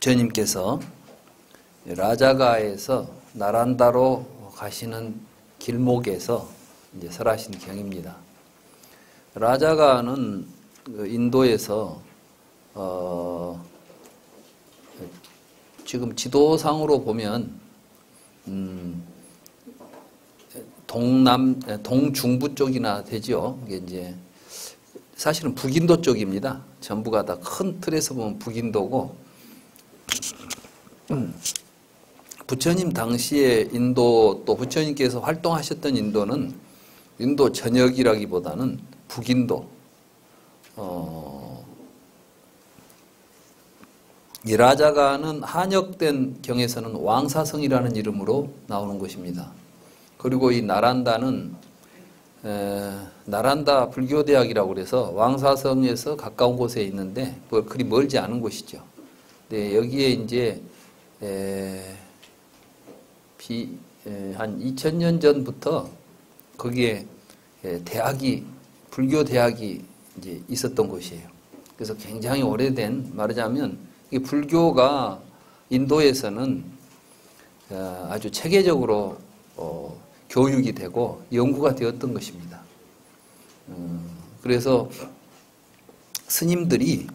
부처님께서 라자가에서 나란다로 가시는 길목에서 이제 설하신 경입니다. 라자가는 인도에서 지금 지도상으로 보면 동중부 쪽이나 되죠. 이게 이제 사실은 북인도 쪽입니다. 전부가 다 큰 틀에서 보면 북인도고, 부처님 당시에 인도, 또 부처님께서 활동하셨던 인도는 인도 전역이라기보다는 북인도, 이 라자가는 한역된 경에서는 왕사성이라는 이름으로 나오는 것입니다. 그리고 이 나란다는 나란다 불교대학이라고 그래서 왕사성에서 가까운 곳에 있는데 그리 멀지 않은 곳이죠. 네, 여기에 이제 한 2000년 전부터 거기에 불교 대학이 이제 있었던 곳이에요. 그래서 굉장히 오래된, 말하자면 이 불교가 인도에서는 아주 체계적으로 교육이 되고 연구가 되었던 것입니다. 그래서 스님들이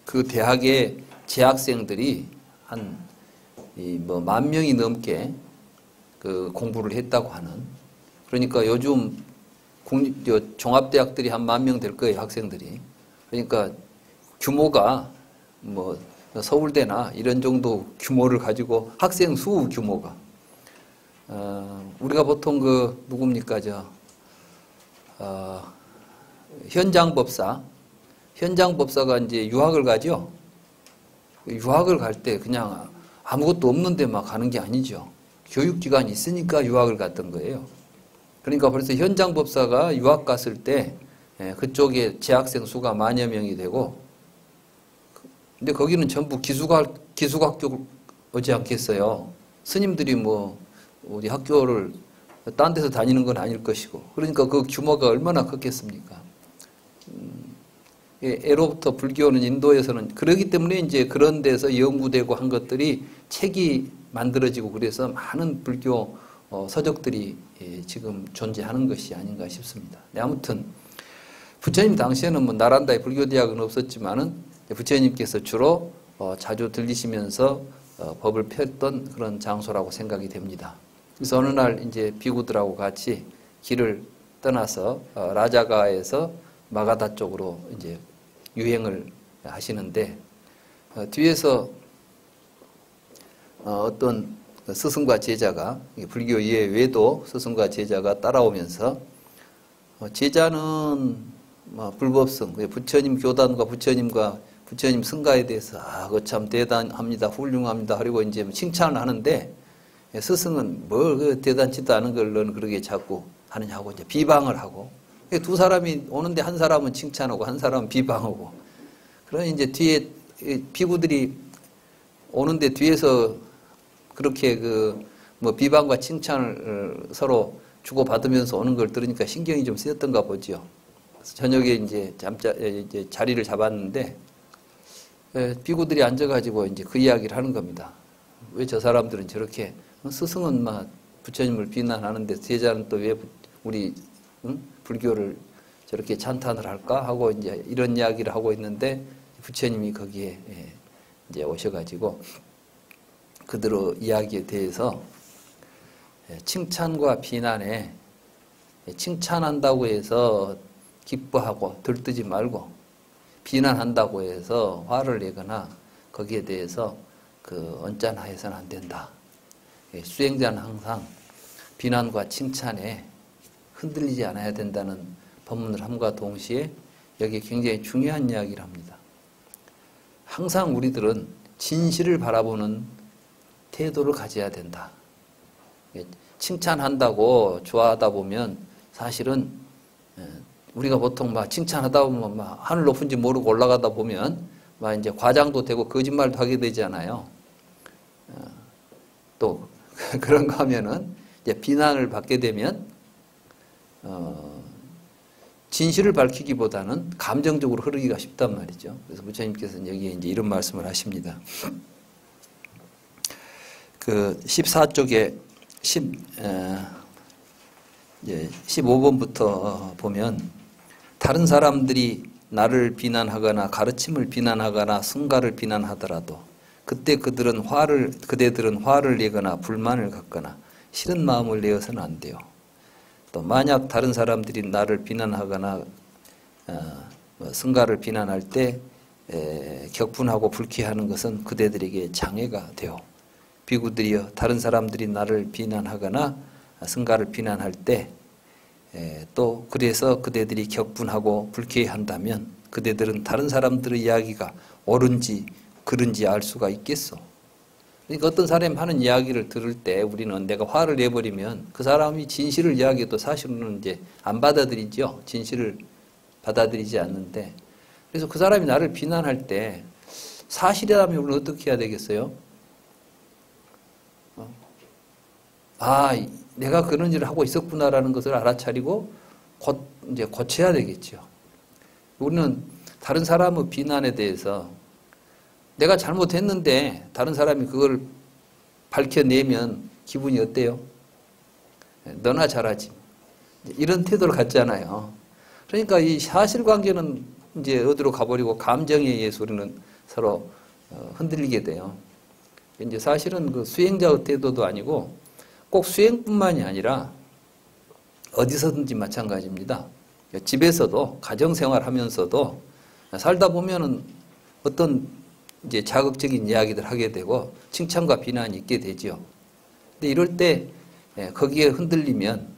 그 대학의 재학생들이 한 10,000명이 넘게 그 공부를 했다고 하는, 그러니까 요즘 종합대학들이 한 10,000명 될 거예요, 학생들이. 그러니까 규모가 서울대나 이런 정도 규모를 가지고, 학생 수 규모가 우리가 보통 누굽니까, 현장법사가 이제 유학을 가죠. 유학을 갈 때 그냥 아무것도 없는데 막 가는 게 아니죠. 교육기관이 있으니까 유학을 갔던 거예요. 그러니까 벌써 현장법사가 유학 갔을 때 그쪽에 재학생 수가 10,000여 명이 되고, 근데 거기는 전부 기숙학교 오지 않겠어요. 스님들이 우리 학교를 딴 데서 다니는 건 아닐 것이고, 그러니까 그 규모가 얼마나 컸겠습니까? 애로부터 불교는 인도에서는 그러기 때문에 이제 그런 데서 연구되고 한 것들이 책이 만들어지고, 그래서 많은 불교 서적들이 지금 존재하는 것이 아닌가 싶습니다. 네, 아무튼 부처님 당시에는 나란다에 불교대학은 없었지만은 부처님께서 주로 자주 들리시면서 법을 폈던 그런 장소라고 생각이 됩니다. 그래서 어느 날 이제 비구들하고 같이 길을 떠나서 라자가에서 마가다 쪽으로 이제 유행을 하시는데, 뒤에서 어떤 스승과 제자가, 불교 예외도 스승과 제자가 따라오면서, 제자는 불법성, 부처님 교단과 부처님 승가에 대해서 그거 참 대단합니다, 훌륭합니다 하려고 이제 칭찬을 하는데, 스승은 뭘 대단치도 않은 걸 너는 그렇게 자꾸 하느냐고 이제 비방을 하고, 두 사람이 오는데 한 사람은 칭찬하고 한 사람은 비방하고, 그러니 이제 뒤에 비구들이 오는데 뒤에서 그렇게 비방과 칭찬을 서로 주고받으면서 오는 걸 들으니까 신경이 좀 쓰였던가 보죠. 그래서 저녁에 이제 자리를 잡았는데, 비구들이 앉아가지고 이제 그 이야기를 하는 겁니다. 왜 저 사람들은 저렇게, 스승은 부처님을 비난하는데 제자는 또 왜 우리 불교를 저렇게 찬탄을 할까 하고 이제 이런 이야기를 하고 있는데, 부처님이 거기에 이제 오셔가지고 그대로 이야기에 대해서 칭찬과 비난에, 칭찬한다고 해서 기뻐하고 들뜨지 말고, 비난한다고 해서 화를 내거나 거기에 대해서 언짢아해서는 안 된다. 수행자는 항상 비난과 칭찬에 흔들리지 않아야 된다는 법문을 함과 동시에 여기에 굉장히 중요한 이야기를 합니다. 항상 우리들은 진실을 바라보는 태도를 가져야 된다. 칭찬한다고 좋아하다 보면 사실은 우리가 보통 칭찬하다 보면 하늘 높은지 모르고 올라가다 보면 이제 과장도 되고 거짓말도 하게 되잖아요. 또 그런가 하면은 이제 비난을 받게 되면 진실을 밝히기보다는 감정적으로 흐르기가 쉽단 말이죠. 그래서 부처님께서는 여기에 이제 이런 말씀을 하십니다. 그 14쪽에 15번부터 보면 다른 사람들이 나를 비난하거나 가르침을 비난하거나 승가를 비난하더라도 그때 그대들은 화를 내거나 불만을 갖거나 싫은 마음을 내어서는 안 돼요. 또 만약 다른 사람들이 나를 비난하거나 승가를 비난할 때 격분하고 불쾌하는 것은 그대들에게 장애가 돼요. 비구들이여 다른 사람들이 나를 비난하거나 승가를 비난할 때 또 그래서 그대들이 격분하고 불쾌한다면 그대들은 다른 사람들의 이야기가 옳은지 그른지 알 수가 있겠어. 그러니까 어떤 사람이 하는 이야기를 들을 때 우리는 내가 화를 내버리면 그 사람이 진실을 이야기해도 사실은 이제 안 받아들이죠. 진실을 받아들이지 않는데, 그래서 그 사람이 나를 비난할 때 사실이라면 우리는 어떻게 해야 되겠어요? 내가 그런 일을 하고 있었구나라는 것을 알아차리고 이제 고쳐야 되겠죠. 우리는 다른 사람의 비난에 대해서 내가 잘못했는데 다른 사람이 그걸 밝혀내면 기분이 어때요? 너나 잘하지. 이런 태도를 갖잖아요. 그러니까 이 사실관계는 이제 어디로 가버리고 감정에 의해서 우리는 서로 흔들리게 돼요. 이제 사실은 그 수행자의 태도도 아니고 꼭 수행뿐만이 아니라 어디서든지 마찬가지입니다. 집에서도 가정생활 하면서도 살다 보면은 어떤 이제 자극적인 이야기들 하게 되고 칭찬과 비난이 있게 되죠. 근데 이럴 때 거기에 흔들리면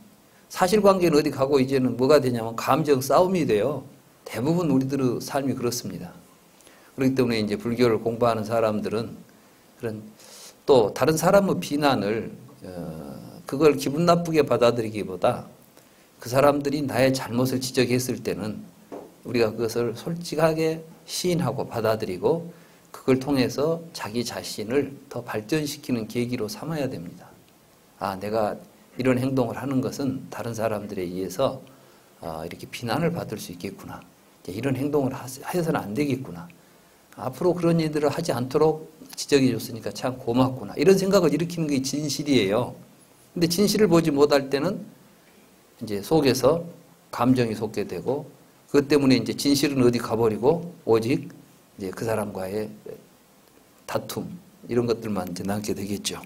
사실관계는 어디 가고 이제는 뭐가 되냐면 감정 싸움이 돼요. 대부분 우리들의 삶이 그렇습니다. 그렇기 때문에 이제 불교를 공부하는 사람들은 그런 또 다른 사람의 비난을 그걸 기분 나쁘게 받아들이기보다 그 사람들이 나의 잘못을 지적했을 때는 우리가 그것을 솔직하게 시인하고 받아들이고 그걸 통해서 자기 자신을 더 발전시키는 계기로 삼아야 됩니다. 내가 이런 행동을 하는 것은 다른 사람들에 의해서 이렇게 비난을 받을 수 있겠구나. 이런 행동을 해서는 안 되겠구나. 앞으로 그런 일들을 하지 않도록 지적해 줬으니까 참 고맙구나. 이런 생각을 일으키는 게 진실이에요. 근데 진실을 보지 못할 때는 이제 속에서 감정이 솟게 되고 그것 때문에 이제 진실은 어디 가버리고 오직 이제 그 사람과의 다툼 이런 것들만 이제 남게 되겠죠.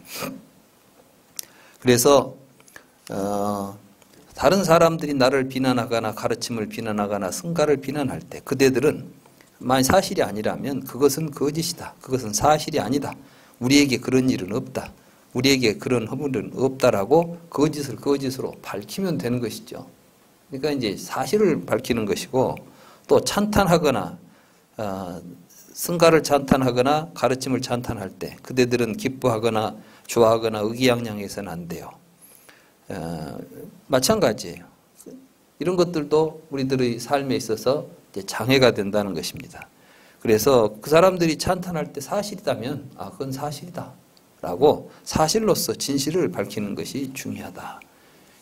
그래서 다른 사람들이 나를 비난하거나 가르침을 비난하거나 승가를 비난할 때 그대들은 만약 사실이 아니라면 그것은 거짓이다. 그것은 사실이 아니다. 우리에게 그런 일은 없다. 우리에게 그런 허물은 없다라고 거짓을 거짓으로 밝히면 되는 것이죠. 그러니까 이제 사실을 밝히는 것이고 또 찬탄하거나 승가를 찬탄하거나 가르침을 찬탄할 때 그대들은 기뻐하거나 좋아하거나 의기양양해서는 안 돼요. 마찬가지예요. 이런 것들도 우리들의 삶에 있어서 이제 장애가 된다는 것입니다. 그래서 그 사람들이 찬탄할 때 사실이다면 그건 사실이다 라고 사실로서 진실을 밝히는 것이 중요하다.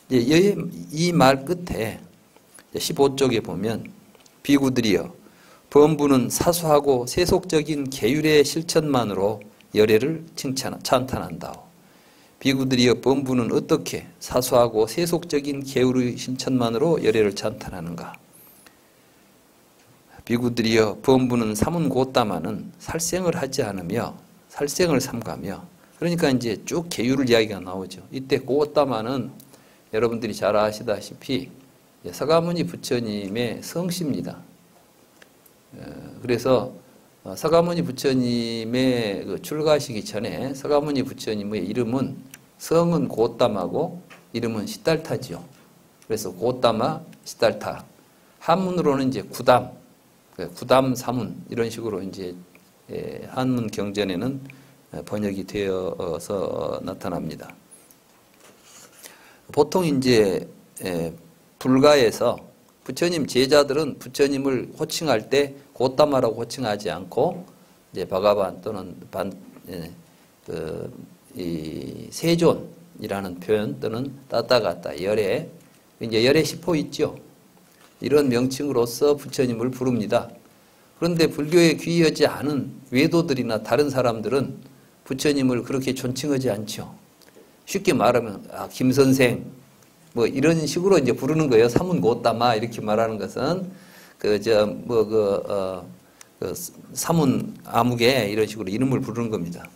이 말 끝에 15쪽에 보면 비구들이여 범부는 사소하고 세속적인 계율의 실천만으로 열애를 찬탄한다. 비구들이여 범부는 어떻게 사소하고 세속적인 계율의 실천만으로 열애를 찬탄하는가. 비구들이여 범부는 삼은 고따마는 살생을 하지 않으며 살생을 삼가며 그러니까 이제 쭉 계율을 이야기가 나오죠. 이때 고따마는 여러분들이 잘 아시다시피 서가모니 부처님의 성씨입니다. 그래서 서가모니 부처님의 그 출가하시기 전에 서가모니 부처님의 이름은 성은 고따마고 이름은 시달타지요. 그래서 고따마, 시달타. 한문으로는 이제 구담, 구담 사문 이런 식으로 이제 한문 경전에는 번역이 되어서 나타납니다. 보통 이제 불가에서 부처님 제자들은 부처님을 호칭할 때 고따마라고 호칭하지 않고 이제 바가반 또는 이 세존이라는 표현 또는 따따가따 열애 이제 열애 시포 있죠. 이런 명칭으로서 부처님을 부릅니다. 그런데 불교에 귀하지 않은 외도들이나 다른 사람들은 부처님을 그렇게 존칭하지 않죠. 쉽게 말하면 김 선생 뭐 이런 식으로 이제 부르는 거예요. 사문 고따마 이렇게 말하는 것은 사문 아무개 이런 식으로 이름을 부르는 겁니다.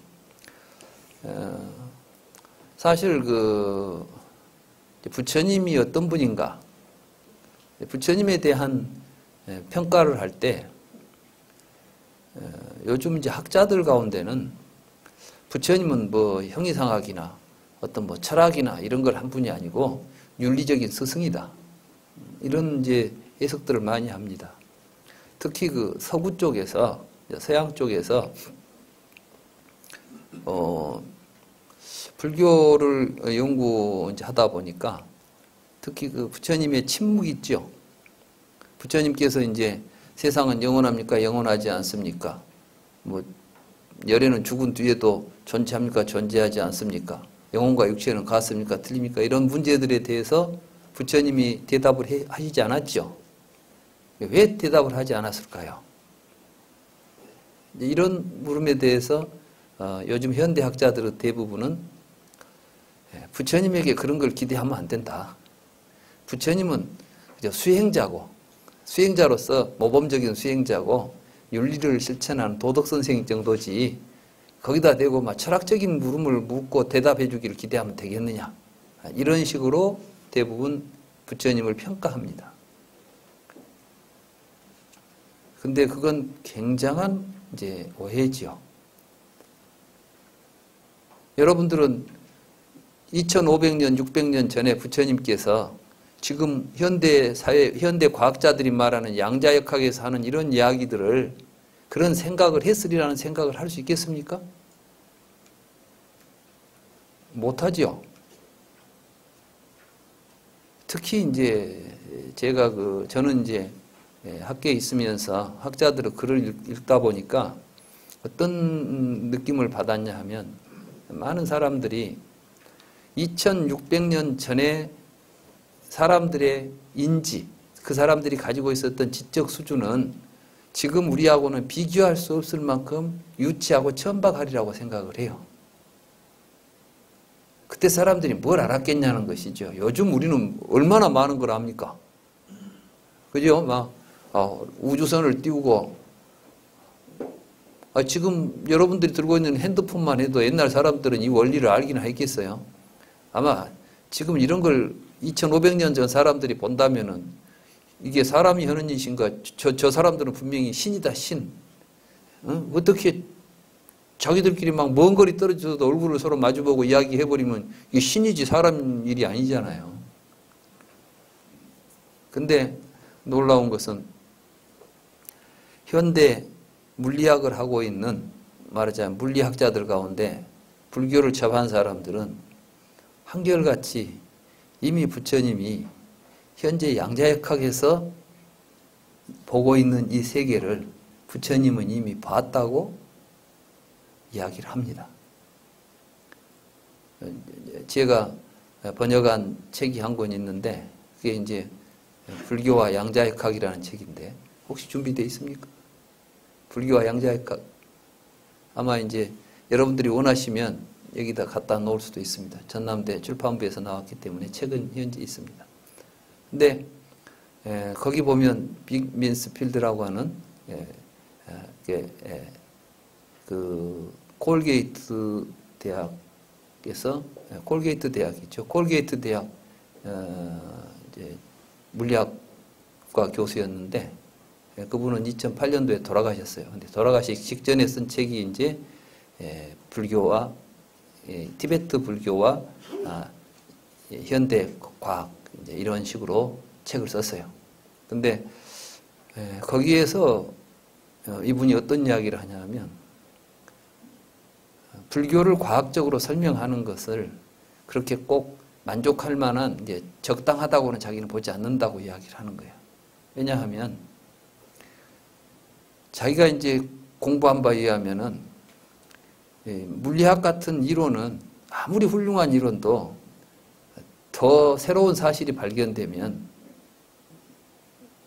사실 부처님이 어떤 분인가, 부처님에 대한 평가를 할 때 요즘 이제 학자들 가운데는 부처님은 뭐 형이상학이나 어떤 뭐 철학이나 이런 걸 한 분이 아니고 윤리적인 스승이다. 이런 이제 해석들을 많이 합니다. 특히 서구 쪽에서, 서양 쪽에서 불교를 연구 이제 하다 보니까 특히 부처님의 침묵 있죠. 부처님께서 이제 세상은 영원합니까? 영원하지 않습니까? 뭐 열애는 죽은 뒤에도 존재합니까? 존재하지 않습니까? 영혼과 육체는 같습니까? 틀립니까? 이런 문제들에 대해서 부처님이 대답을 하시지 않았죠. 왜 대답을 하지 않았을까요? 이런 물음에 대해서 요즘 현대학자들의 대부분은 부처님에게 그런 걸 기대하면 안 된다. 부처님은 그저 수행자로서 모범적인 수행자고 윤리를 실천하는 도덕선생 정도지 거기다 대고 막 철학적인 물음을 묻고 대답해 주기를 기대하면 되겠느냐. 이런 식으로 대부분 부처님을 평가합니다. 근데 그건 굉장한 이제 오해지요. 여러분들은 2500년, 600년 전에 부처님께서 지금 현대 사회, 현대 과학자들이 말하는 양자역학에서 하는 이런 이야기들을 그런 생각을 했으리라는 생각을 할 수 있겠습니까? 못하지요. 특히 이제 제가 저는 이제 학교에 있으면서 학자들의 글을 읽다 보니까 어떤 느낌을 받았냐 하면 많은 사람들이 2600년 전에 사람들의 인지, 그 사람들이 가지고 있었던 지적 수준은 지금 우리하고는 비교할 수 없을 만큼 유치하고 천박하리라고 생각을 해요. 그때 사람들이 뭘 알았겠냐는 것이죠. 요즘 우리는 얼마나 많은 걸 압니까? 그죠? 막 우주선을 띄우고 지금 여러분들이 들고 있는 핸드폰만 해도 옛날 사람들은 이 원리를 알긴 했겠어요. 아마 지금 이런 걸 2500년 전 사람들이 본다면은 이게 사람이 하는 짓인가? 저 사람들은 분명히 신이다, 신. 어떻게 자기들끼리 막 먼 거리 떨어져도 얼굴을 서로 마주보고 이야기해버리면 이게 신이지 사람 일이 아니잖아요. 근데 놀라운 것은 현대 물리학을 하고 있는 말하자면 물리학자들 가운데 불교를 접한 사람들은 한결같이 이미 부처님이 현재 양자역학에서 보고 있는 이 세계를 부처님은 이미 봤다고 이야기를 합니다. 제가 번역한 책이 한 권 있는데 그게 이제 불교와 양자역학이라는 책인데 혹시 준비되어 있습니까? 불교와 양자역학. 아마 이제 여러분들이 원하시면 여기다 갖다 놓을 수도 있습니다. 전남대 출판부에서 나왔기 때문에 책은 현재 있습니다. 근데 거기 보면 빅 민스필드라고 하는 콜게이트 대학에서 콜게이트 대학이죠. 콜게이트 대학 이제 물리학과 교수였는데 그분은 2008년도에 돌아가셨어요. 근데 돌아가시기 직전에 쓴 책이 이제 불교와 티베트 불교와 현대 과학 이제 이런 식으로 책을 썼어요. 근데 거기에서 이분이 어떤 이야기를 하냐면 불교를 과학적으로 설명하는 것을 그렇게 꼭 만족할 만한 이제 적당하다고는 자기는 보지 않는다고 이야기를 하는 거예요. 왜냐하면 자기가 이제 공부한 바에 의하면은 물리학 같은 이론은 아무리 훌륭한 이론도 더 새로운 사실이 발견되면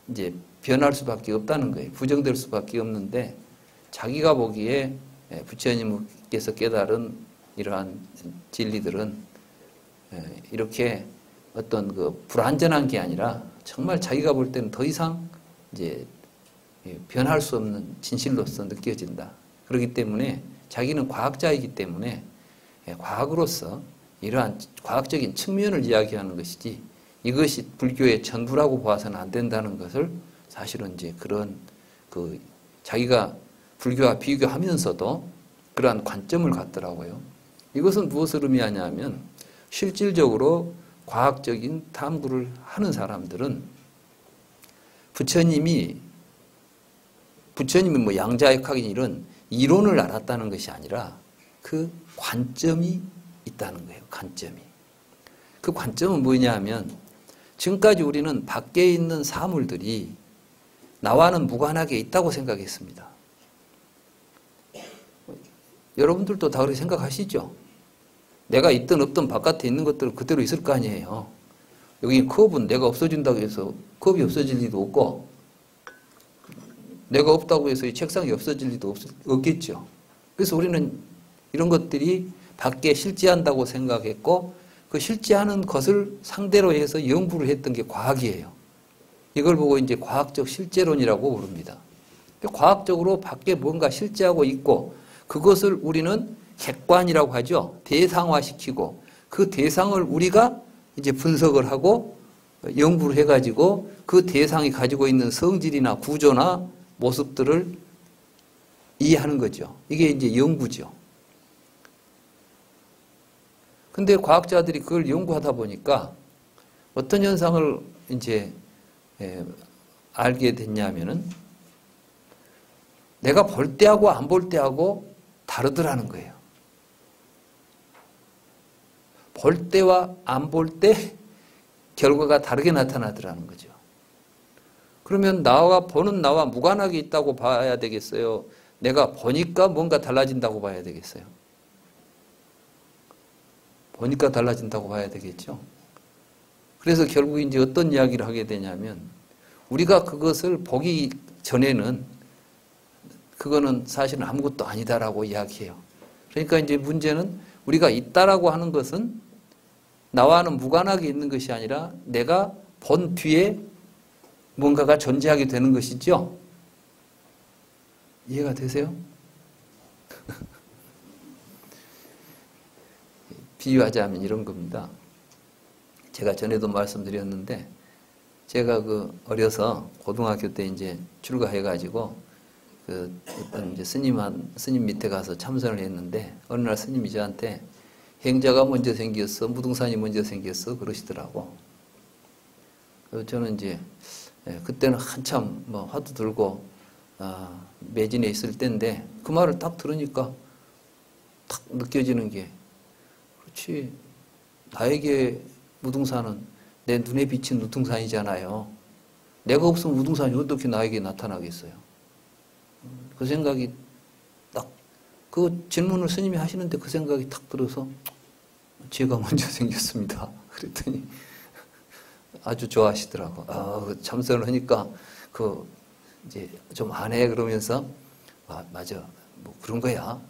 이제 변할 수밖에 없다는 거예요. 부정될 수밖에 없는데 자기가 보기에 부처님께서 깨달은 이러한 진리들은 이렇게 어떤 그 불완전한 게 아니라 정말 자기가 볼 때는 더 이상 이제 변할 수 없는 진실로서 느껴진다. 그렇기 때문에 자기는 과학자이기 때문에 과학으로서 이러한 과학적인 측면을 이야기하는 것이지 이것이 불교의 전부라고 봐서는 안 된다는 것을 사실은 이제 그런 그 자기가 불교와 비교하면서도 그러한 관점을 갖더라고요. 이것은 무엇을 의미하냐면 실질적으로 과학적인 탐구를 하는 사람들은 부처님이 뭐 양자역학인 이런 이론을 알았다는 것이 아니라 그 관점이 있다는 거예요. 관점이. 그 관점은 뭐냐 하면 지금까지 우리는 밖에 있는 사물들이 나와는 무관하게 있다고 생각했습니다. 여러분들도 다 그렇게 생각하시죠? 내가 있든 없든 바깥에 있는 것들은 그대로 있을 거 아니에요. 여기 컵은 내가 없어진다고 해서 컵이 없어질 리도 없고 내가 없다고 해서 이 책상이 없어질 리도 없겠죠. 그래서 우리는 이런 것들이 밖에 실제한다고 생각했고 그 실제하는 것을 상대로 해서 연구를 했던 게 과학이에요. 이걸 보고 이제 과학적 실제론이라고 부릅니다. 과학적으로 밖에 뭔가 실제하고 있고 그것을 우리는 객관이라고 하죠. 대상화시키고 그 대상을 우리가 이제 분석을 하고 연구를 해가지고 그 대상이 가지고 있는 성질이나 구조나 모습들을 이해하는 거죠. 이게 이제 연구죠. 근데 과학자들이 그걸 연구하다 보니까 어떤 현상을 이제 알게 됐냐면은 내가 볼 때하고 안 볼 때하고 다르더라는 거예요. 볼 때와 안 볼 때 결과가 다르게 나타나더라는 거죠. 그러면 보는 나와 무관하게 있다고 봐야 되겠어요? 내가 보니까 뭔가 달라진다고 봐야 되겠어요? 보니까 달라진다고 봐야 되겠죠. 그래서 결국 이제 어떤 이야기를 하게 되냐면 우리가 그것을 보기 전에는 그거는 사실은 아무것도 아니다라고 이야기해요. 그러니까 이제 문제는 우리가 있다라고 하는 것은 나와는 무관하게 있는 것이 아니라 내가 본 뒤에 뭔가가 존재하게 되는 것이죠. 이해가 되세요? 비유하자면 이런 겁니다. 제가 전에도 말씀드렸는데 제가 그 어려서 고등학교 때 이제 출가해가지고 그 어떤 이제 스님 밑에 가서 참선을 했는데 어느 날 스님이 저한테 행자가 먼저 생겼어, 무등산이 먼저 생겼어 그러시더라고. 그래서 저는 이제 그때는 한참 뭐 화두 들고 매진에 있을 때인데 그 말을 딱 들으니까 딱 느껴지는 게 그렇지 나에게 무등산은 내 눈에 비친 무등산이잖아요. 내가 없으면 무등산이 어떻게 나에게 나타나겠어요? 그 생각이 딱 그 질문을 스님이 하시는데 그 생각이 탁 들어서 제가 먼저 생겼습니다. 그랬더니 아주 좋아하시더라고. 참선을 하니까 그 이제 좀 안 해 그러면서 맞아 뭐 그런 거야.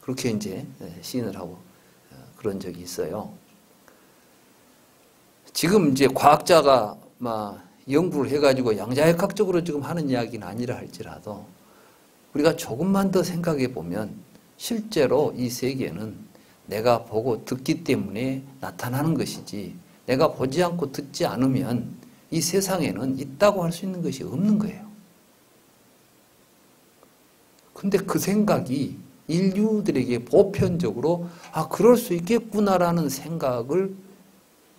그렇게 이제 시인을 하고 그런 적이 있어요. 지금 이제 과학자가 막 연구를 해가지고 양자역학적으로 지금 하는 이야기는 아니라 할지라도 우리가 조금만 더 생각해 보면 실제로 이 세계는 내가 보고 듣기 때문에 나타나는 것이지 내가 보지 않고 듣지 않으면 이 세상에는 있다고 할 수 있는 것이 없는 거예요. 근데 그 생각이 인류들에게 보편적으로 그럴 수 있겠구나라는 생각을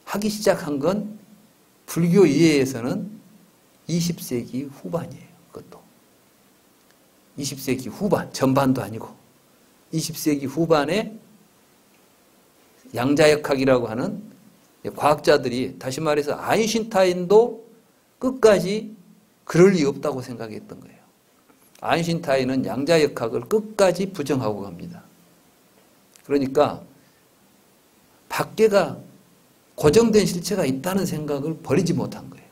하기 시작한 건 불교 이해에서는 20세기 후반이에요. 그것도 20세기 후반, 전반도 아니고 20세기 후반에 양자역학이라고 하는 과학자들이 다시 말해서 아인슈타인도 끝까지 그럴 리 없다고 생각했던 거예요. 아인슈타인은 양자역학을 끝까지 부정하고 갑니다. 그러니까 밖에가 고정된 실체가 있다는 생각을 버리지 못한 거예요.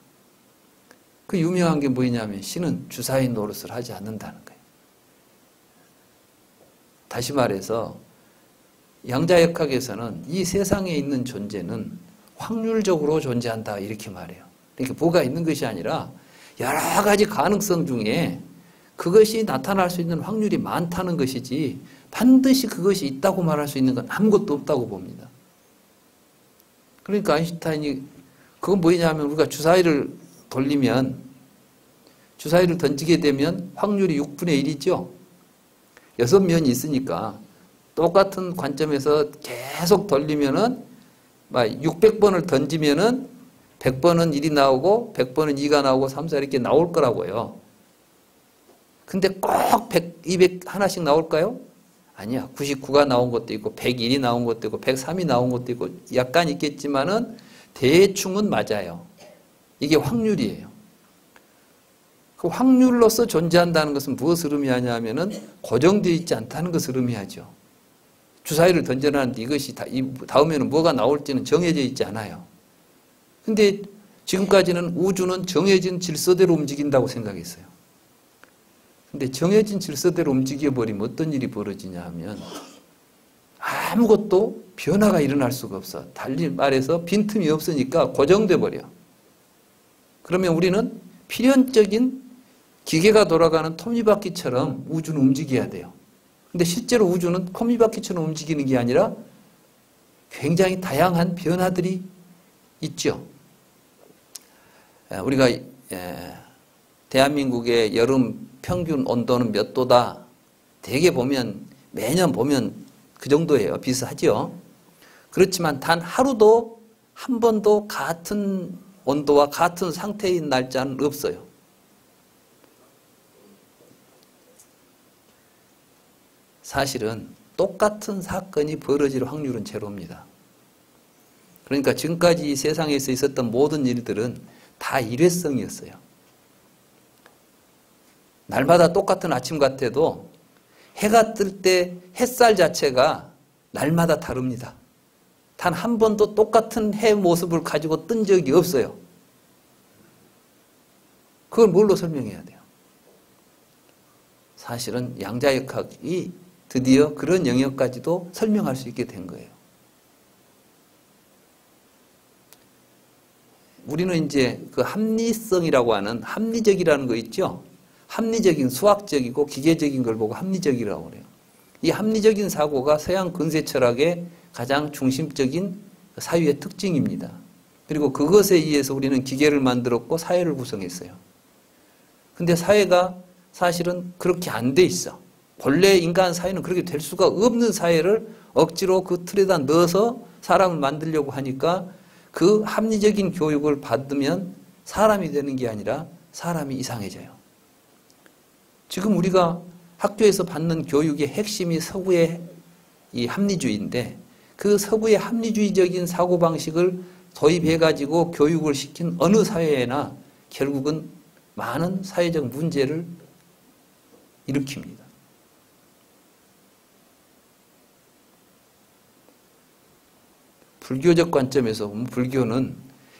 그 유명한 게 뭐냐면 신은 주사위 노릇을 하지 않는다는 거예요. 다시 말해서 양자역학에서는 이 세상에 있는 존재는 확률적으로 존재한다 이렇게 말해요. 그러니까 뭐가 있는 것이 아니라 여러 가지 가능성 중에 그것이 나타날 수 있는 확률이 많다는 것이지 반드시 그것이 있다고 말할 수 있는 건 아무것도 없다고 봅니다. 그러니까 아인슈타인이 그건 뭐냐면 우리가 주사위를 돌리면 주사위를 던지게 되면 확률이 6분의 1이죠. 6면이 있으니까 똑같은 관점에서 계속 돌리면은 600번을 던지면은 100번은 1이 나오고 100번은 2가 나오고 3, 4 이렇게 나올 거라고요. 근데 꼭 100, 200 하나씩 나올까요? 아니야. 99가 나온 것도 있고 101이 나온 것도 있고 103이 나온 것도 있고 약간 있겠지만은 대충은 맞아요. 이게 확률이에요. 그 확률로서 존재한다는 것은 무엇을 의미하냐면은 고정되어 있지 않다는 것을 의미하죠. 주사위를 던져놨는데 이것이 다음에는 뭐가 나올지는 정해져 있지 않아요. 근데 지금까지는 우주는 정해진 질서대로 움직인다고 생각했어요. 근데 정해진 질서대로 움직여버리면 어떤 일이 벌어지냐 하면 아무것도 변화가 일어날 수가 없어. 달리 말해서 빈틈이 없으니까 고정돼 버려. 그러면 우리는 필연적인 기계가 돌아가는 톱니바퀴처럼 우주는 움직여야 돼요. 근데 실제로 우주는 톱니바퀴처럼 움직이는 게 아니라 굉장히 다양한 변화들이 있죠. 우리가 대한민국의 여름 평균 온도는 몇 도다. 대개 보면 매년 보면 그 정도예요. 비슷하죠. 그렇지만 단 하루도 한 번도 같은 온도와 같은 상태인 날짜는 없어요. 사실은 똑같은 사건이 벌어질 확률은 제로입니다. 그러니까 지금까지 이 세상에서 있었던 모든 일들은 다 일회성이었어요. 날마다 똑같은 아침 같아도 해가 뜰 때 햇살 자체가 날마다 다릅니다. 단 한 번도 똑같은 해 모습을 가지고 뜬 적이 없어요. 그걸 뭘로 설명해야 돼요? 사실은 양자역학이 드디어 그런 영역까지도 설명할 수 있게 된 거예요. 우리는 이제 그 합리성이라고 하는 합리적이라는 거 있죠? 합리적인 수학적이고 기계적인 걸 보고 합리적이라고 그래요. 이 합리적인 사고가 서양 근세 철학의 가장 중심적인 사유의 특징입니다. 그리고 그것에 의해서 우리는 기계를 만들었고 사회를 구성했어요. 근데 사회가 사실은 그렇게 안 돼 있어. 본래 인간 사회는 그렇게 될 수가 없는 사회를 억지로 그 틀에다 넣어서 사람을 만들려고 하니까 그 합리적인 교육을 받으면 사람이 되는 게 아니라 사람이 이상해져요. 지금 우리가 학교에서 받는 교육의 핵심이 서구의 이 합리주의인데 그 서구의 합리주의적인 사고방식을 도입해가지고 교육을 시킨 어느 사회에나 결국은 많은 사회적 문제를 일으킵니다. 불교적 관점에서 보면 불교는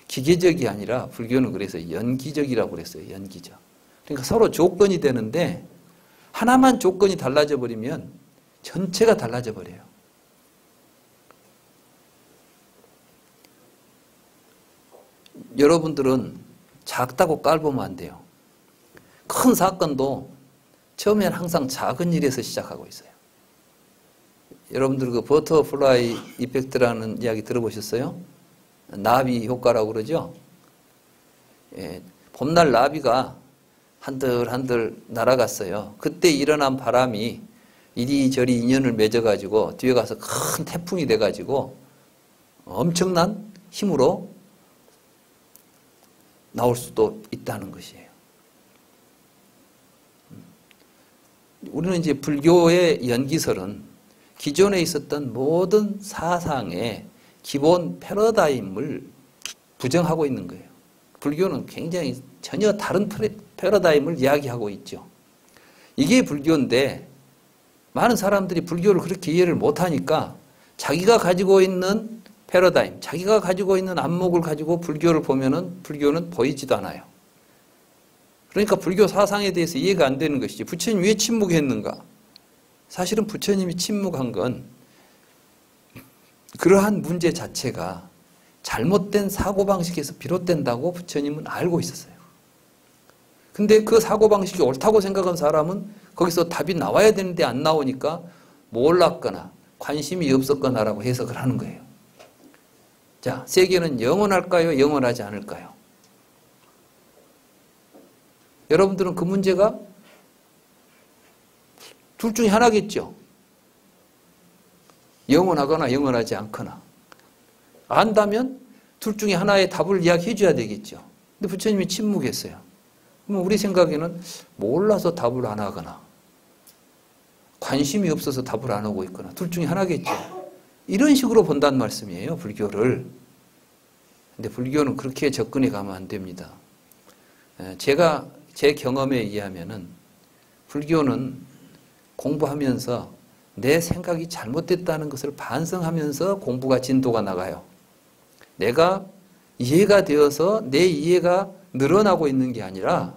기계적이 아니라 불교는 그래서 연기적이라고 그랬어요. 연기적. 그러니까 서로 조건이 되는데 하나만 조건이 달라져 버리면 전체가 달라져 버려요. 여러분들은 작다고 깔보면 안 돼요. 큰 사건도 처음엔 항상 작은 일에서 시작하고 있어요. 여러분들 그 버터플라이 이펙트라는 이야기 들어보셨어요? 나비 효과라고 그러죠? 예, 봄날 나비가 한들한들 날아갔어요. 그때 일어난 바람이 이리저리 인연을 맺어가지고 뒤에 가서 큰 태풍이 돼가지고 엄청난 힘으로 나올 수도 있다는 것이에요. 우리는 이제 불교의 연기설은 기존에 있었던 모든 사상의 기본 패러다임을 부정하고 있는 거예요. 불교는 굉장히 전혀 다른 패러다임을 이야기하고 있죠. 이게 불교인데 많은 사람들이 불교를 그렇게 이해를 못하니까 자기가 가지고 있는 패러다임, 자기가 가지고 있는 안목을 가지고 불교를 보면은 불교는 보이지도 않아요. 그러니까 불교 사상에 대해서 이해가 안 되는 것이지. 부처님 왜 침묵했는가? 사실은 부처님이 침묵한 건 그러한 문제 자체가 잘못된 사고방식에서 비롯된다고 부처님은 알고 있었어요. 근데 그 사고방식이 옳다고 생각한 사람은 거기서 답이 나와야 되는데 안 나오니까 몰랐거나 관심이 없었거나라고 해석을 하는 거예요. 자, 세계는 영원할까요? 영원하지 않을까요? 여러분들은 그 문제가 둘 중에 하나겠죠. 영원하거나 영원하지 않거나. 안다면 둘 중에 하나의 답을 이야기해 줘야 되겠죠. 근데 부처님이 침묵했어요. 그럼 우리 생각에는 몰라서 답을 안 하거나 관심이 없어서 답을 안 하고 있거나 둘 중에 하나겠죠. 이런 식으로 본다는 말씀이에요, 불교를. 근데 불교는 그렇게 접근해 가면 안 됩니다. 제가 제 경험에 의하면은 불교는 공부하면서 내 생각이 잘못됐다는 것을 반성하면서 공부가 진도가 나가요. 내가 이해가 되어서 내 이해가 늘어나고 있는 게 아니라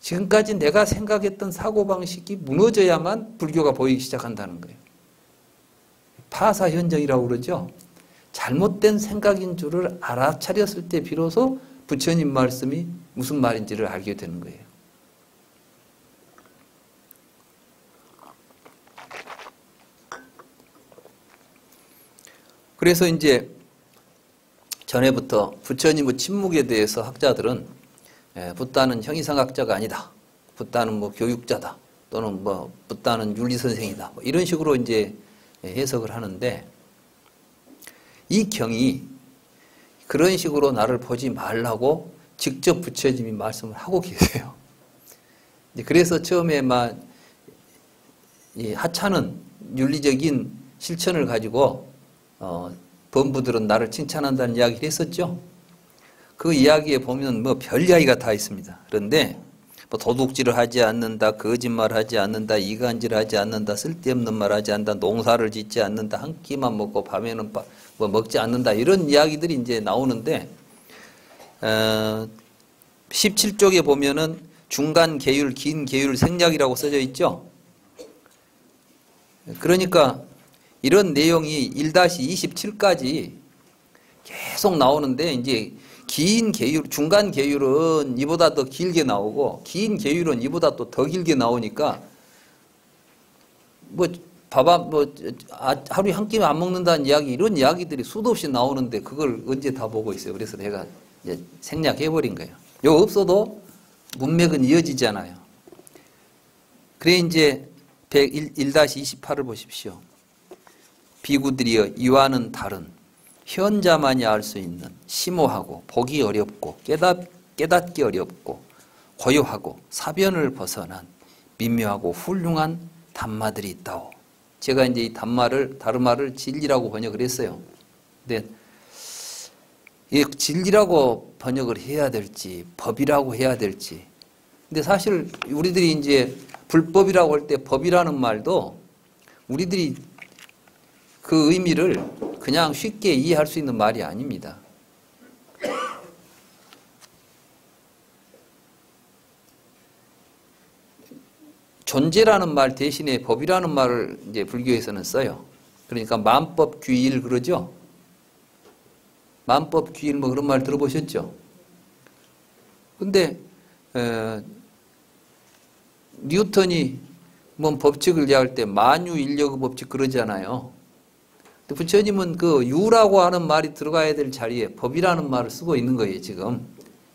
지금까지 내가 생각했던 사고방식이 무너져야만 불교가 보이기 시작한다는 거예요. 파사현정이라고 그러죠. 잘못된 생각인 줄을 알아차렸을 때 비로소 부처님 말씀이 무슨 말인지를 알게 되는 거예요. 그래서 이제 전에부터 부처님의 침묵에 대해서 학자들은 붓다는 형이상학자가 아니다. 붓다는 뭐 교육자다. 또는 뭐 붓다는 윤리선생이다. 뭐 이런 식으로 이제 해석을 하는데 이 경이 그런 식으로 나를 보지 말라고 직접 부처님이 말씀을 하고 계세요. 그래서 처음에 이 하찮은 윤리적인 실천을 가지고 범부들은 나를 칭찬한다는 이야기를 했었죠. 그 이야기에 보면 뭐 별 이야기가 다 있습니다. 그런데 뭐 도둑질을 하지 않는다, 거짓말하지 않는다, 이간질을 하지 않는다, 쓸데없는 말하지 않는다, 농사를 짓지 않는다, 한 끼만 먹고 밤에는 뭐 먹지 않는다, 이런 이야기들이 이제 나오는데 17쪽에 보면은 중간 계율, 긴 계율 생략이라고 써져 있죠. 그러니까 이런 내용이 1-27까지 계속 나오는데 이제 긴 계율, 중간 계율은 이보다 더 길게 나오고 긴 계율은 이보다 또 더 길게 나오니까 뭐 하루에 한 끼만 안 먹는다는 이야기, 이런 이야기들이 수도 없이 나오는데 그걸 언제 다 보고 있어요. 그래서 내가 이제 생략해버린 거예요. 요 없어도 문맥은 이어지잖아요. 그래 이제 1-28을 보십시오. 비구들이여 이와는 다른 현자만이 알 수 있는 심오하고 보기 어렵고 깨닫기 어렵고 고요하고 사변을 벗어난 미묘하고 훌륭한 담마들이 있다오. 제가 이제 이 담마를 다르마를 진리라고 번역을 했어요. 근데 이 진리라고 번역을 해야 될지 법이라고 해야 될지. 근데 사실 우리들이 이제 불법이라고 할 때 법이라는 말도 우리들이 그 의미를 그냥 쉽게 이해할 수 있는 말이 아닙니다. 존재라는 말 대신에 법이라는 말을 이제 불교에서는 써요. 그러니까 만법 귀일 그러죠. 만법 귀일 뭐 그런 말 들어보셨죠? 근데 뉴턴이 뭐 법칙을 이해할 때 만유인력의 법칙 그러잖아요. 부처님은 그 유라고 하는 말이 들어가야 될 자리에 법이라는 말을 쓰고 있는 거예요, 지금.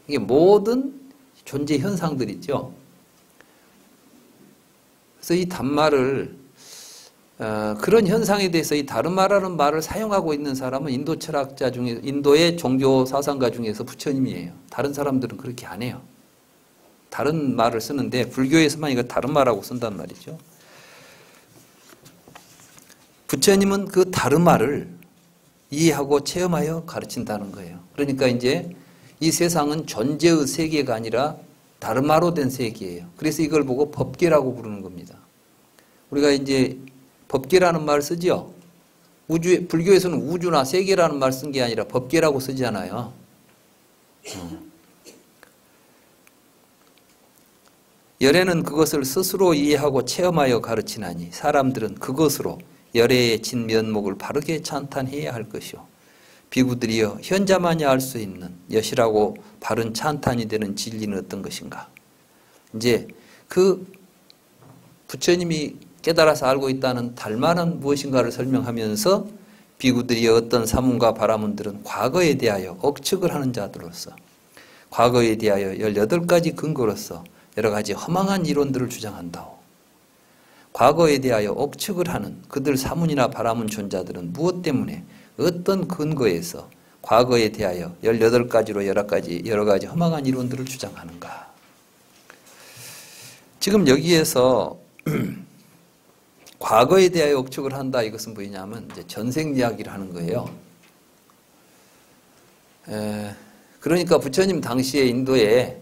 이게 모든 존재 현상들이죠. 그래서 이 단말을, 그런 현상에 대해서 이 다르마라는 말을 사용하고 있는 사람은 인도 철학자 중에, 인도의 종교 사상가 중에서 부처님이에요. 다른 사람들은 그렇게 안 해요. 다른 말을 쓰는데, 불교에서만 이거 다르마라고 쓴단 말이죠. 부처님은 그 다르마를 이해하고 체험하여 가르친다는 거예요. 그러니까 이제 이 세상은 존재의 세계가 아니라 다르마로 된 세계예요. 그래서 이걸 보고 법계라고 부르는 겁니다. 우리가 이제 법계라는 말을 쓰죠. 불교에서는 우주나 세계라는 말 쓴 게 아니라 법계라고 쓰잖아요. 열애는 그것을 스스로 이해하고 체험하여 가르치나니 사람들은 그것으로 열애의 진면목을 바르게 찬탄해야 할 것이요. 비구들이여 현자만이 알 수 있는 여시라고 바른 찬탄이 되는 진리는 어떤 것인가. 이제 그 부처님이 깨달아서 알고 있다는 달만한 무엇인가를 설명하면서 비구들이 어떤 사문과 바라문들은 과거에 대하여 억측을 하는 자들로서 과거에 대하여 18가지 근거로서 여러 가지 허망한 이론들을 주장한다오. 과거에 대하여 억측을 하는 그들 사문이나 바라문 존자들은 무엇 때문에 어떤 근거에서 과거에 대하여 18가지로 여러 가지 허망한 이론들을 주장하는가. 지금 여기에서 과거에 대하여 억측을 한다, 이것은 뭐냐면 이제 전생 이야기를 하는 거예요. 그러니까 부처님 당시에 인도에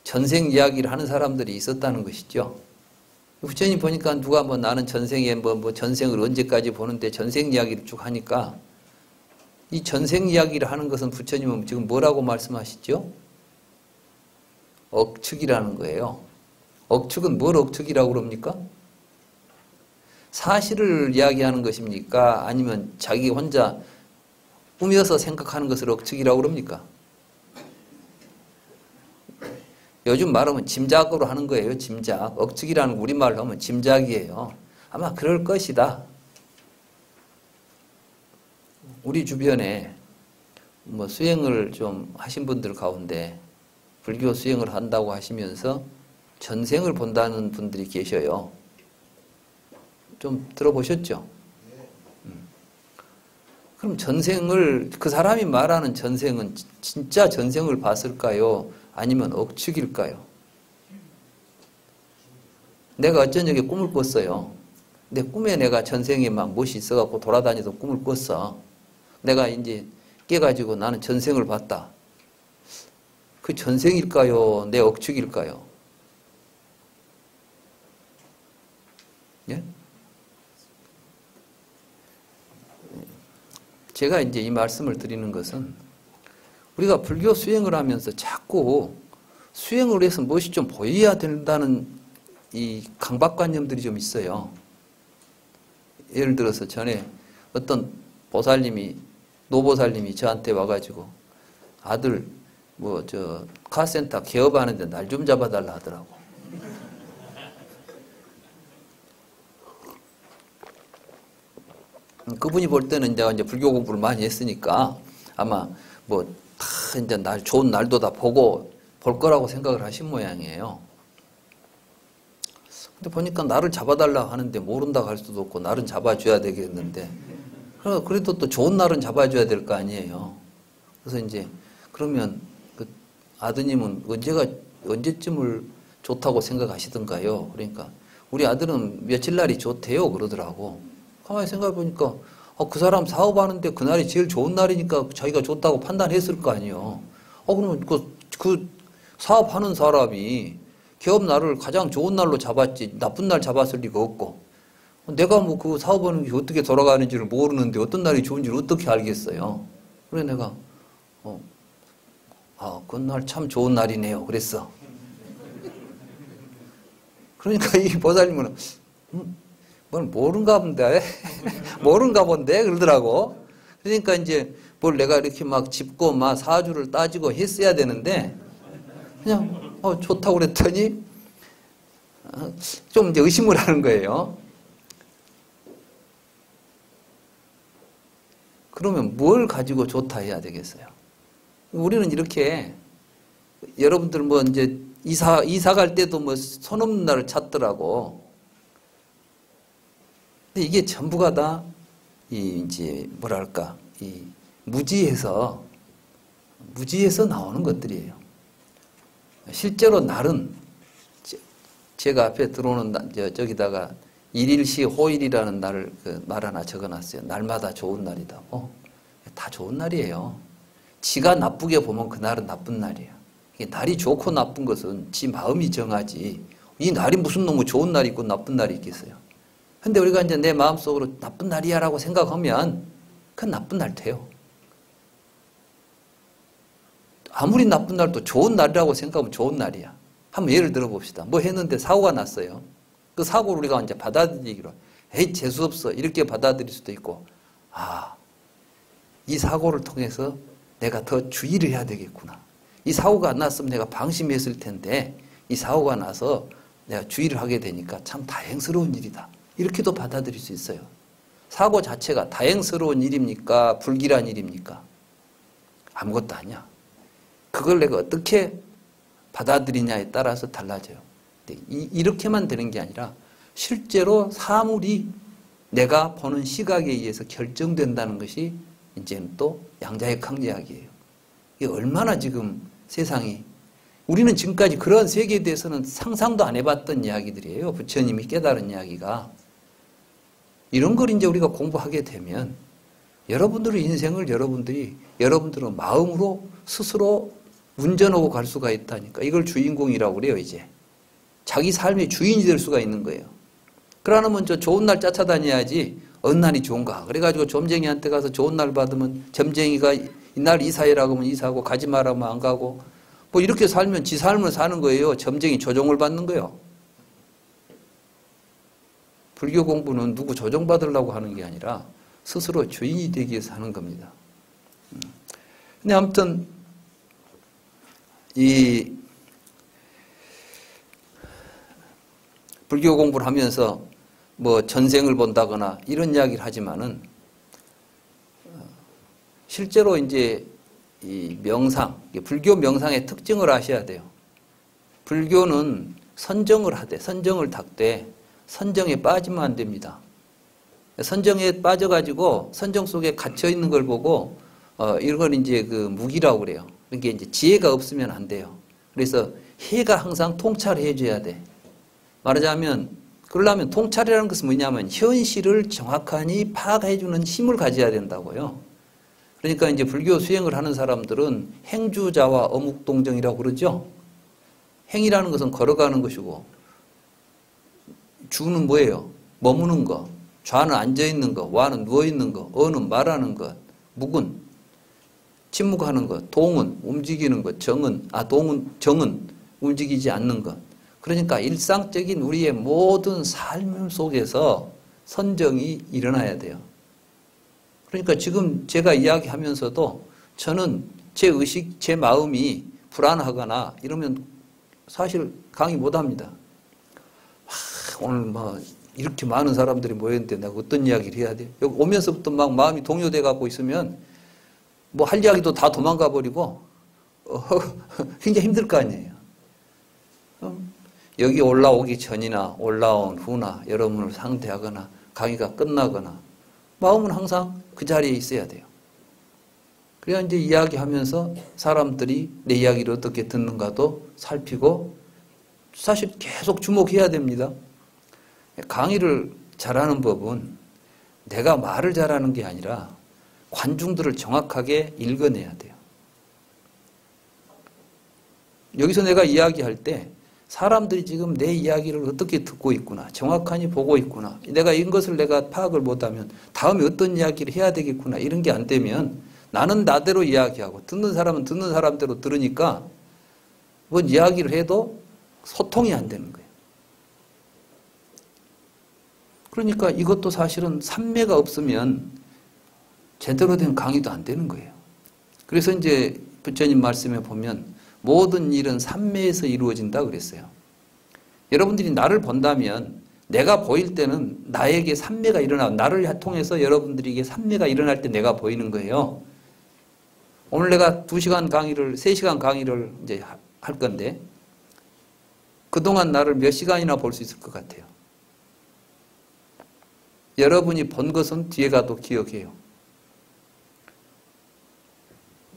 전생 이야기를 하는 사람들이 있었다는 것이죠. 부처님 보니까 누가 뭐 나는 전생에 뭐 전생을 언제까지 보는데 전생 이야기를 쭉 하니까 이 전생 이야기를 하는 것은 부처님은 지금 뭐라고 말씀하시죠? 억측이라는 거예요. 억측은 뭘 억측이라고 그럽니까? 사실을 이야기하는 것입니까? 아니면 자기 혼자 꾸며서 생각하는 것을 억측이라고 그럽니까? 요즘 말하면 짐작으로 하는 거예요. 짐작. 억측이라는 우리말로 하면 짐작이에요. 아마 그럴 것이다. 우리 주변에 뭐 수행을 좀 하신 분들 가운데 불교 수행을 한다고 하시면서 전생을 본다는 분들이 계셔요. 좀 들어보셨죠? 그럼 전생을, 그 사람이 말하는 전생은 진짜 전생을 봤을까요? 아니면 억측일까요? 내가 어쩐 적에 꿈을 꿨어요. 내 꿈에 내가 전생에 막 무엇이 있어갖고 돌아다니서 꿈을 꿨어. 내가 이제 깨가지고 나는 전생을 봤다. 그 전생일까요? 내 억측일까요? 예? 제가 이제 이 말씀을 드리는 것은 우리가 불교 수행을 하면서 자꾸 수행을 해서 무엇이 좀 보여야 된다는 이 강박관념들이 좀 있어요. 예를 들어서 전에 어떤 노보살님이 저한테 와가지고 아들 카센터 개업하는데 날 좀 잡아달라 하더라고. 그분이 볼 때는 내가 이제 불교 공부를 많이 했으니까 아마 다 이제 좋은 날도 다 보고 볼 거라고 생각을 하신 모양이에요. 근데 보니까 나를 잡아달라 하는데 모른다고 할 수도 없고 날은 잡아줘야 되겠는데 그래도 또 좋은 날은 잡아줘야 될 거 아니에요. 그래서 이제 그러면 그 아드님은 언제쯤을 좋다고 생각하시던가요? 그러니까 우리 아들은 며칠 날이 좋대요 그러더라고. 가만히 생각해 보니까 그 사람 사업하는데 그날이 제일 좋은 날이니까 자기가 좋다고 판단했을 거 아니에요. 그러면 그 사업하는 사람이 개업 날을 가장 좋은 날로 잡았지 나쁜 날 잡았을 리가 없고 내가 그 사업하는 게 어떻게 돌아가는지를 모르는데 어떤 날이 좋은지를 어떻게 알겠어요. 그래 내가 그날 참 좋은 날이네요 그랬어. 그러니까 이 보살님은 뭘 모른가 본데 모른가 본데 그러더라고. 그러니까 이제 뭘 내가 이렇게 막 짚고 막 사주를 따지고 했어야 되는데 그냥 좋다고 그랬더니 좀 이제 의심을 하는 거예요. 그러면 뭘 가지고 좋다 해야 되겠어요? 우리는 이렇게 여러분들 이제 이사 갈 때도 손 없는 날을 찾더라고. 근데 이게 전부가 다 이제 뭐랄까 이 무지에서 나오는 것들이에요. 실제로 날은 제가 앞에 들어오는 저기다가 일일시 호일이라는 날을 말 하나 적어놨어요. 날마다 좋은 날이다고. 다 좋은 날이에요. 지가 나쁘게 보면 그날은 나쁜 날이에요. 날이 좋고 나쁜 것은 지 마음이 정하지. 이 날이 무슨 너무 좋은 날이 있고 나쁜 날이 있겠어요. 근데 우리가 이제 내 마음속으로 나쁜 날이야 라고 생각하면 그건 나쁜 날 돼요. 아무리 나쁜 날도 좋은 날이라고 생각하면 좋은 날이야. 한번 예를 들어 봅시다. 뭐 했는데 사고가 났어요. 그 사고를 우리가 이제 받아들이기로, 에이, 재수없어. 이렇게 받아들일 수도 있고, 아, 이 사고를 통해서 내가 더 주의를 해야 되겠구나. 이 사고가 안 났으면 내가 방심했을 텐데, 이 사고가 나서 내가 주의를 하게 되니까 참 다행스러운 일이다. 이렇게도 받아들일 수 있어요. 사고 자체가 다행스러운 일입니까? 불길한 일입니까? 아무것도 아니야. 그걸 내가 어떻게 받아들이냐에 따라서 달라져요. 이렇게만 되는 게 아니라 실제로 사물이 내가 보는 시각에 의해서 결정된다는 것이 이제는 또 양자역학이야기예요. 이게 얼마나 지금 세상이, 우리는 지금까지 그런 세계에 대해서는 상상도 안 해봤던 이야기들이에요. 부처님이 깨달은 이야기가. 이런 걸 이제 우리가 공부하게 되면 여러분들의 인생을 여러분들은 마음으로 스스로 운전하고 갈 수가 있다니까. 이걸 주인공이라고 그래요, 이제. 자기 삶의 주인이 될 수가 있는 거예요. 그러려면 저 좋은 날 쫓아다녀야지 어느 날이 좋은가. 그래가지고 점쟁이한테 가서 좋은 날 받으면 점쟁이가 이날 이사해라고 하면 이사하고 가지 말라면 안 가고 뭐 이렇게 살면 지 삶을 사는 거예요. 점쟁이 조종을 받는 거예요. 불교 공부는 누구 조종받으려고 하는 게 아니라 스스로 주인이 되기 위해서 하는 겁니다. 근데 아무튼 이 불교 공부를 하면서 뭐 전생을 본다거나 이런 이야기를 하지만은 실제로 이제 이 명상, 불교 명상의 특징을 아셔야 돼요. 불교는 선정을 하되, 선정을 닦되 선정에 빠지면 안 됩니다. 선정에 빠져가지고 선정 속에 갇혀 있는 걸 보고 이걸 이제 그 무기라고 그래요. 그러니까 이제 지혜가 없으면 안 돼요. 그래서 해가 항상 통찰해 줘야 돼. 말하자면 그러려면 통찰이라는 것은 뭐냐면 현실을 정확하니 파악해 주는 힘을 가져야 된다고요. 그러니까 이제 불교 수행을 하는 사람들은 행주자와 어묵동정이라고 그러죠. 행이라는 것은 걸어가는 것이고 주는 뭐예요? 머무는 거. 좌는 앉아있는 거, 와는 누워있는 거, 어는 말하는 것, 묵은 침묵하는 것, 동은 움직이는 것, 정은 움직이지 않는 것. 그러니까 일상적인 우리의 모든 삶 속에서 선정이 일어나야 돼요. 그러니까 지금 제가 이야기하면서도 저는 제 의식, 제 마음이 불안하거나 이러면 사실 강의 못합니다. 오늘 뭐 이렇게 많은 사람들이 모였는데 내가 어떤 이야기를 해야 돼? 여기 오면서부터 막 마음이 동요돼 갖고 있으면 뭐 할 이야기도 다 도망가 버리고 굉장히 힘들 거 아니에요. 여기 올라오기 전이나 올라온 후나 여러분을 상대하거나 강의가 끝나거나 마음은 항상 그 자리에 있어야 돼요. 그래야 이제 이야기하면서 사람들이 내 이야기를 어떻게 듣는가도 살피고 사실 계속 주목해야 됩니다. 강의를 잘하는 법은 내가 말을 잘하는 게 아니라 관중들을 정확하게 읽어내야 돼요. 여기서 내가 이야기할 때 사람들이 지금 내 이야기를 어떻게 듣고 있구나, 정확하니 보고 있구나, 내가 이것을 내가 파악을 못하면 다음에 어떤 이야기를 해야 되겠구나, 이런 게 안 되면 나는 나대로 이야기하고 듣는 사람은 듣는 사람대로 들으니까 뭔 이야기를 해도 소통이 안 되는 거예요. 그러니까 이것도 사실은 삼매가 없으면 제대로 된 강의도 안 되는 거예요. 그래서 이제 부처님 말씀에 보면 모든 일은 삼매에서 이루어진다 그랬어요. 여러분들이 나를 본다면 내가 보일 때는 나에게 삼매가 일어나고 나를 통해서 여러분들에게 삼매가 일어날 때 내가 보이는 거예요. 오늘 내가 2시간 강의를, 3시간 강의를 이제 할 건데 그동안 나를 몇 시간이나 볼 수 있을 것 같아요. 여러분이 본 것은 뒤에 가도 기억해요.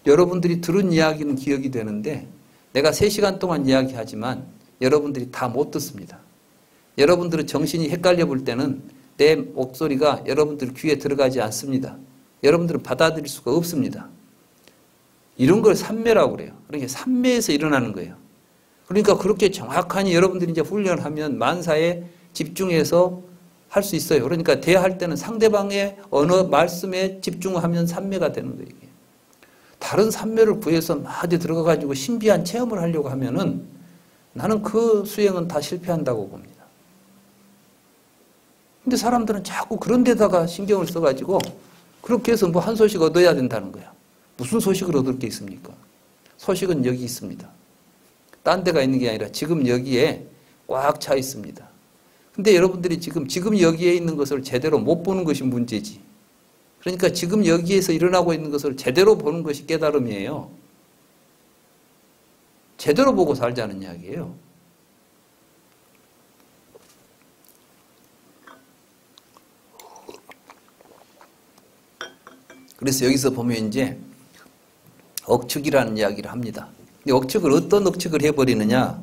여러분들이 들은 이야기는 기억이 되는데 내가 3시간 동안 이야기하지만 여러분들이 다 못 듣습니다. 여러분들은 정신이 헷갈려 볼 때는 내 목소리가 여러분들 귀에 들어가지 않습니다. 여러분들은 받아들일 수가 없습니다. 이런 걸 삼매라고 그래요. 그러니까 삼매에서 일어나는 거예요. 그러니까 그렇게 정확하니 여러분들이 이제 훈련하면 만사에 집중해서 할 수 있어요. 그러니까 대화할 때는 상대방의 언어 말씀에 집중하면 삼매가 되는 거예요. 다른 삼매를 구해서 막 어디 들어가가지고 신비한 체험을 하려고 하면은 나는 그 수행은 다 실패한다고 봅니다. 근데 사람들은 자꾸 그런 데다가 신경을 써가지고 그렇게 해서 뭐 한 소식 얻어야 된다는 거야. 무슨 소식을 얻을 게 있습니까? 소식은 여기 있습니다. 딴 데가 있는 게 아니라 지금 여기에 꽉 차 있습니다. 근데 여러분들이 지금 여기에 있는 것을 제대로 못 보는 것이 문제지. 그러니까 지금 여기에서 일어나고 있는 것을 제대로 보는 것이 깨달음이에요. 제대로 보고 살자는 이야기예요. 그래서 여기서 보면 이제 억측이라는 이야기를 합니다. 근데 억측을 어떤 억측을 해버리느냐?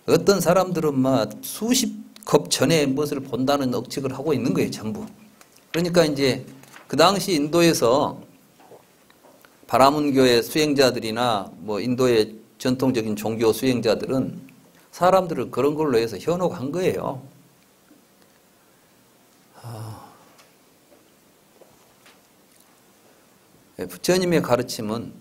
어떤 사람들은 막 수십 겁 전에 무엇을 본다는 억측을 하고 있는 거예요, 전부. 그러니까 이제 그 당시 인도에서 바라문교의 수행자들이나 뭐 인도의 전통적인 종교 수행자들은 사람들을 그런 걸로 해서 현혹한 거예요. 부처님의 가르침은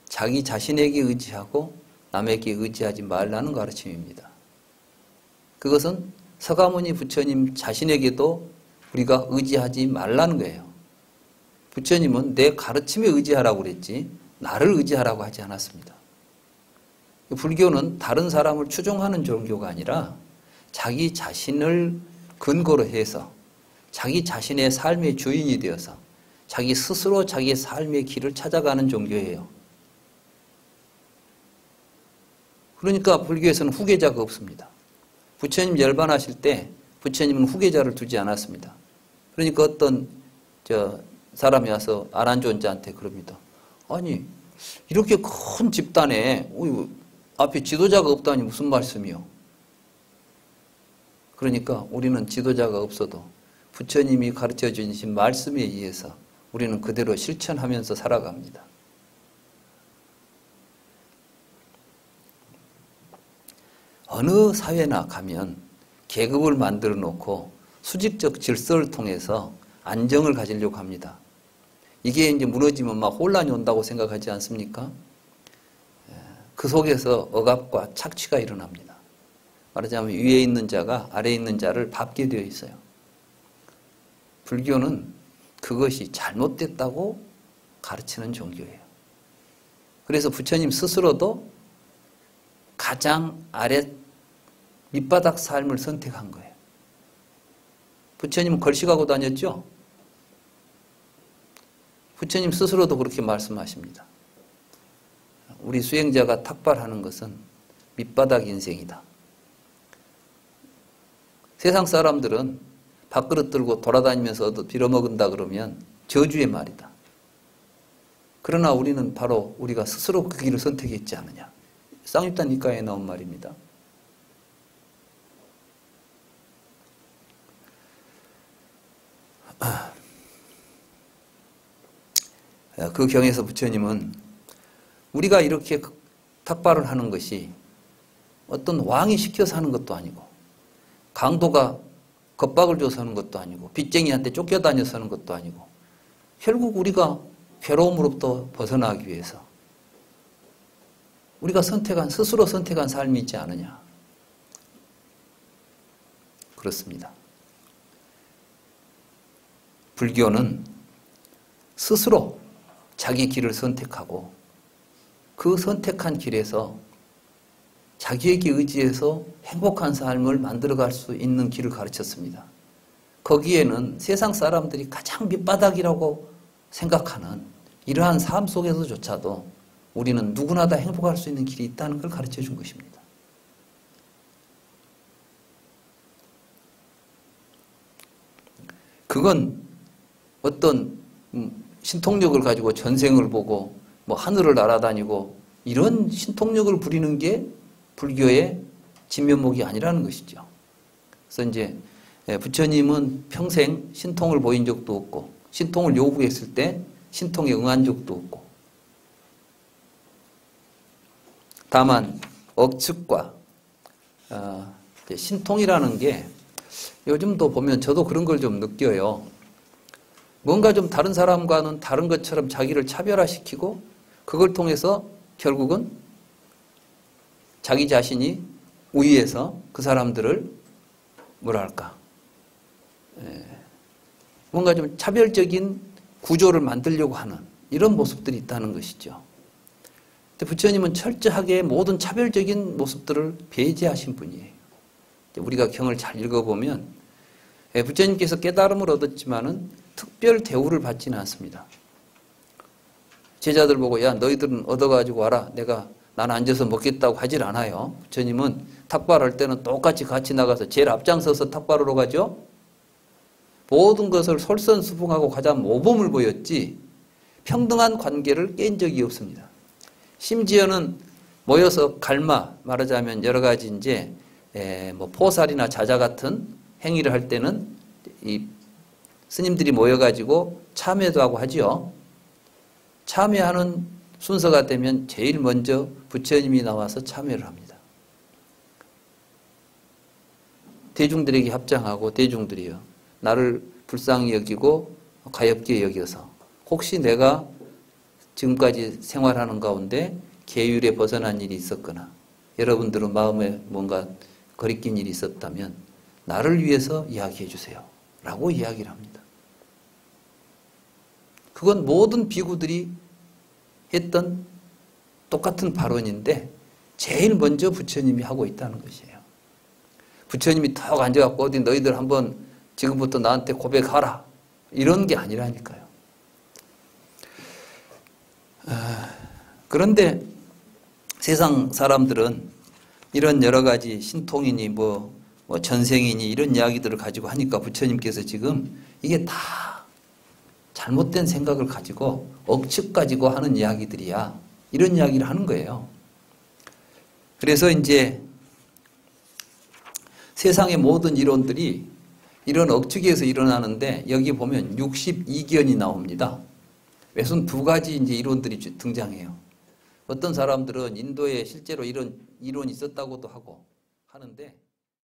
자기 자신에게 의지하고 남에게 의지하지 말라는 가르침입니다. 그것은 서가모니 부처님 자신에게도 우리가 의지하지 말라는 거예요. 부처님은 내 가르침에 의지하라고 그랬지 나를 의지하라고 하지 않았습니다. 불교는 다른 사람을 추종하는 종교가 아니라 자기 자신을 근거로 해서 자기 자신의 삶의 주인이 되어서 자기 스스로 자기의 삶의 길을 찾아가는 종교예요. 그러니까 불교에서는 후계자가 없습니다. 부처님 열반하실 때 부처님은 후계자를 두지 않았습니다. 그러니까 어떤 사람이 와서 아란존자한테 그럽니다. 아니 이렇게 큰 집단에 앞에 지도자가 없다니 무슨 말씀이요? 그러니까 우리는 지도자가 없어도 부처님이 가르쳐 주신 말씀에 의해서 우리는 그대로 실천하면서 살아갑니다. 어느 사회나 가면 계급을 만들어 놓고 수직적 질서를 통해서 안정을 가지려고 합니다. 이게 이제 무너지면 막 혼란이 온다고 생각하지 않습니까? 그 속에서 억압과 착취가 일어납니다. 말하자면 위에 있는 자가 아래에 있는 자를 밟게 되어 있어요. 불교는 그것이 잘못됐다고 가르치는 종교예요. 그래서 부처님 스스로도 가장 아래 밑바닥 삶을 선택한 거예요. 부처님은 걸식하고 다녔죠? 부처님 스스로도 그렇게 말씀하십니다. 우리 수행자가 탁발하는 것은 밑바닥 인생이다. 세상 사람들은 밥그릇 들고 돌아다니면서 빌어먹은다 그러면 저주의 말이다. 그러나 우리는 바로 우리가 스스로 그 길을 선택했지 않느냐. 쌍육단 니까에 나온 말입니다. 그 경에서 부처님은 우리가 이렇게 탁발을 하는 것이 어떤 왕이 시켜서 하는 것도 아니고 강도가 겁박을 줘서 하는 것도 아니고 빚쟁이한테 쫓겨다녀서 하는 것도 아니고 결국 우리가 괴로움으로부터 벗어나기 위해서 우리가 스스로 선택한 삶이 있지 않느냐. 그렇습니다. 불교는 스스로 자기 길을 선택하고 그 선택한 길에서 자기에게 의지해서 행복한 삶을 만들어갈 수 있는 길을 가르쳤습니다. 거기에는 세상 사람들이 가장 밑바닥이라고 생각하는 이러한 삶 속에서조차도 우리는 누구나 다 행복할 수 있는 길이 있다는 걸 가르쳐 준 것입니다. 그건 어떤 신통력을 가지고 전생을 보고 뭐 하늘을 날아다니고 이런 신통력을 부리는 게 불교의 진면목이 아니라는 것이죠. 그래서 이제 부처님은 평생 신통을 보인 적도 없고 신통을 요구했을 때 신통에 응한 적도 없고 다만 억측과 신통이라는 게 요즘도 보면 저도 그런 걸 좀 느껴요. 뭔가 좀 다른 사람과는 다른 것처럼 자기를 차별화시키고 그걸 통해서 결국은 자기 자신이 우위에서 그 사람들을 뭐랄까 뭔가 좀 차별적인 구조를 만들려고 하는 이런 모습들이 있다는 것이죠. 근데 부처님은 철저하게 모든 차별적인 모습들을 배제하신 분이에요. 우리가 경을 잘 읽어보면 부처님께서 깨달음을 얻었지만은 특별 대우를 받지는 않습니다. 제자들 보고 야 너희들은 얻어가지고 와라 난 앉아서 먹겠다고 하질 않아요. 부처님은 탁발할 때는 똑같이 같이 나가서 제일 앞장서서 탁발하러 가죠. 모든 것을 솔선수범하고 가장 모범을 보였지 평등한 관계를 깬 적이 없습니다. 심지어는 모여서 갈마 말하자면 여러 가지 이제 뭐 포살이나 자자 같은 행위를 할 때는 이 스님들이 모여가지고 참회도 하고 하지요. 참회하는 순서가 되면 제일 먼저 부처님이 나와서 참회를 합니다. 대중들에게 합장하고 대중들이요. 나를 불쌍히 여기고 가엾게 여겨서 혹시 내가 지금까지 생활하는 가운데 계율에 벗어난 일이 있었거나 여러분들은 마음에 뭔가 거리낀 일이 있었다면 나를 위해서 이야기해 주세요. 라고 이야기를 합니다. 그건 모든 비구들이 했던 똑같은 발언인데 제일 먼저 부처님이 하고 있다는 것이에요. 부처님이 턱 앉아갖고 어디 너희들 한번 지금부터 나한테 고백하라. 이런 게 아니라니까요. 그런데 세상 사람들은 이런 여러 가지 신통이니 뭐 전생이니 이런 이야기들을 가지고 하니까 부처님께서 지금 이게 다 잘못된 생각을 가지고 억측 가지고 하는 이야기들이야. 이런 이야기를 하는 거예요. 그래서 이제 세상의 모든 이론들이 이런 억측에서 일어나는데 여기 보면 62견이 나옵니다. 외순 두 가지 이제 이론들이 등장해요. 어떤 사람들은 인도에 실제로 이런 이론이 있었다고도 하고 하는데